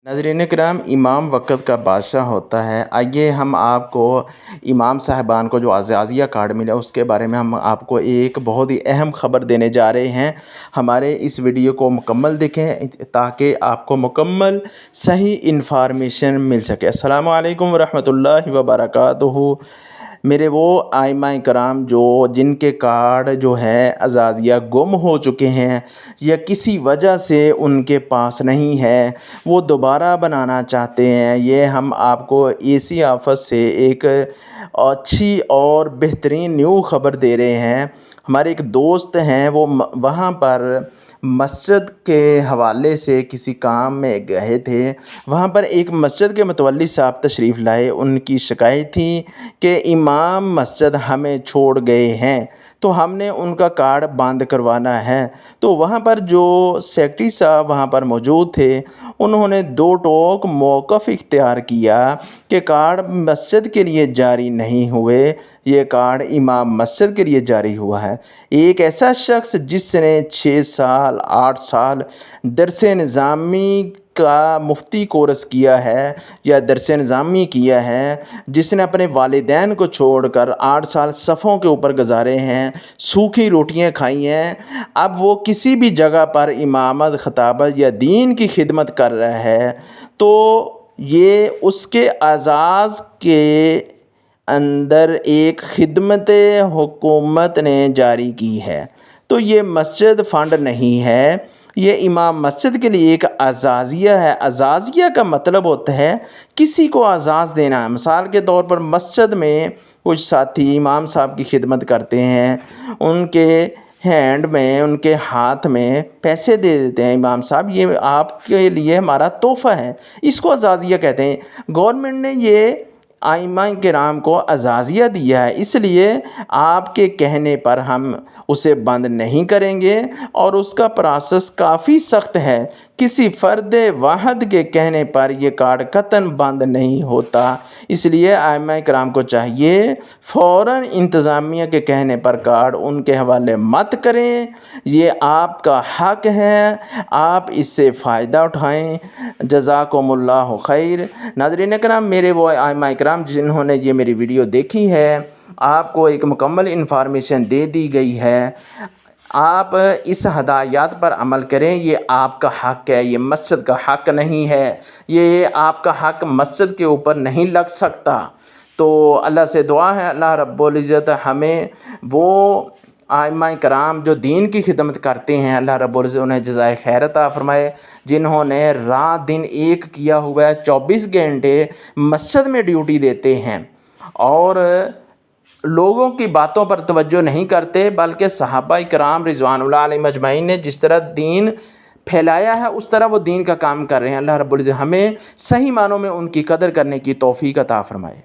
नाज़रीन किराम, इमाम वक़्त का बादशाह होता है। आइए हम आपको इमाम साहिबान को जो अज़ाज़िया कार्ड मिला उसके बारे में हम आपको एक बहुत ही अहम ख़बर देने जा रहे हैं। हमारे इस वीडियो को मुकम्मल देखें ताकि आपको मुकम्मल सही इन्फॉर्मेशन मिल सके। अस्सलामु अलैकुम वरहमतुल्लाहि वबरकातुहू। मेरे वो आइमाए कराम जिनके कार्ड जो है अज़ाज़िया गुम हो चुके हैं या किसी वजह से उनके पास नहीं है, वो दोबारा बनाना चाहते हैं, ये हम आपको एसी ऑफ़िस से एक अच्छी और बेहतरीन न्यू ख़बर दे रहे हैं। हमारे एक दोस्त हैं, वो वहाँ पर मस्जिद के हवाले से किसी काम में गए थे। वहाँ पर एक मस्जिद के मुतवल्ली साहब तशरीफ़ लाए। उनकी शिकायत थी कि इमाम मस्जिद हमें छोड़ गए हैं, तो हमने उनका कार्ड बंद करवाना है। तो वहाँ पर जो सेक्रेटरी साहब वहाँ पर मौजूद थे, उन्होंने दो टोक मौक़िफ़ इख्तियार किया कि कार्ड मस्जिद के लिए जारी नहीं हुए, ये कार्ड इमाम मस्जिद के लिए जारी हुआ है। एक ऐसा शख्स जिसने 6 साल 8 साल दरस निज़ामी का मुफ्ती कोर्स किया है या दरस निज़ामी किया है, जिसने अपने वालिदैन को छोड़कर 8 साल सफ़ों के ऊपर गुजारे हैं, सूखी रोटियां खाई हैं, अब वो किसी भी जगह पर इमामत ख़ताबत या दीन की खिदमत कर रहा है, तो ये उसके एज़ाज़ के अंदर एक खिदमत हुकूमत ने जारी की है। तो ये मस्जिद फ़ंड नहीं है, ये इमाम मस्जिद के लिए एक अज़ाज़िया है। अज़ाज़िया का मतलब होता है किसी को अज़ाज़ देना। मिसाल के तौर पर मस्जिद में कुछ साथी इमाम साहब की खिदमत करते हैं, उनके हैंड में उनके हाथ में पैसे दे देते हैं, इमाम साहब ये आपके लिए हमारा तोहफ़ा है, इसको अज़ाज़िया कहते हैं। गवर्नमेंट ने ये आइमाए किराम को अज़ाज़िया दिया है, इसलिए आपके कहने पर हम उसे बंद नहीं करेंगे और उसका प्रोसेस काफ़ी सख्त है। किसी फ़र्द वाहिद के कहने पर यह कार्ड कतन बंद नहीं होता, इसलिए आइमाए किराम को चाहिए फ़ौरन इंतज़ामिया के कहने पर कार्ड उनके हवाले मत करें। ये आपका हक़ है, आप इससे फ़ायदा उठाएँ। जज़ाकुमुल्लाहु खैर। नाज़रीन किराम, मेरे वो आइमाए किराम जिन्होंने ये मेरी वीडियो देखी है, आपको एक मुकम्मल इन्फॉर्मेशन दे दी गई है। आप इस हदायत पर अमल करें, ये आपका हक़ है, ये मस्जिद का हक़ नहीं है, ये आपका हक़ मस्जिद के ऊपर नहीं लग सकता। तो अल्लाह से दुआ है अल्लाह रब्बुल इज़्ज़त हमें वो आइमाए कराम जो दीन की खिदमत करते हैं, अल्लाह रब्बुल इज़्ज़त उन्हें जज़ाए खैर अता फ़रमाए। जिन्होंने रात दिन एक किया हुआ है, 24 घंटे मस्जिद में ड्यूटी देते हैं और लोगों की बातों पर तवज्जो नहीं करते, बल्कि सहाबाए किराम रिज़वानुल्लाह अलैहिम अजमईन ने जिस तरह दीन फैलाया है उस तरह वो दीन का काम कर रहे हैं। अल्लाह रब्बुल इज़्ज़त हमें सही मानों में उनकी कदर करने की तौफ़ीक़ अता फ़रमाए।